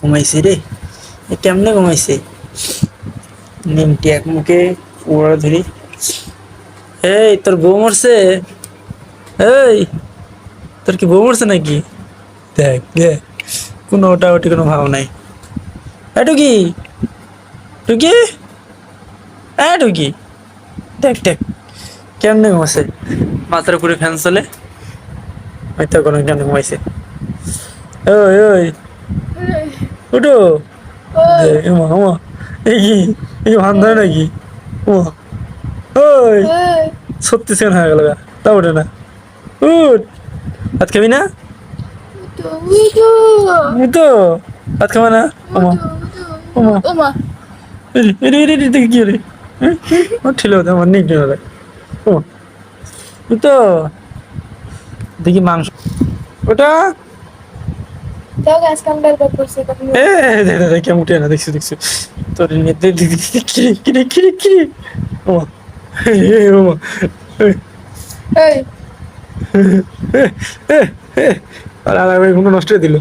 ঘুমাইছে রে, এ কেমনে ঘুমাইছে? নিমটি এক মুখে ওরা ধরি। এই তোর বউ মরছে? এই তোর কি বউ মরছে নাকি? দেখ দেখ, কোনো ওটা ওটি কোনো ভাব নাই। টুকি, টুকি, টুকি, দেখ দেখ কেমনে ঘুমাইছে। মাথার উপরে ফ্যান চলে, হয়তো কোনো কেমনে ঘুমাইছে। ওই ওই উঠো। এমা আমা, এই কি, এই ভান ধরে নাকি? ওমা, ওই 36 সেকেন্ড হয়ে গেল গা, তা ওঠে না। উঠ, ভাত খাবি না? তো ভাত খাবে না? ওমা ওমা, এরে এরে এরে দেখি কি রে, ছিল আমার নিক রে। ওমা তো দেখি মাংস ওটা। এ কেমন উঠে না, দেখছি দেখছি তোর কিরে কিরে কিরে কিরে। ওমা ওমা, আর আর ঘুম নষ্ট করে দিল।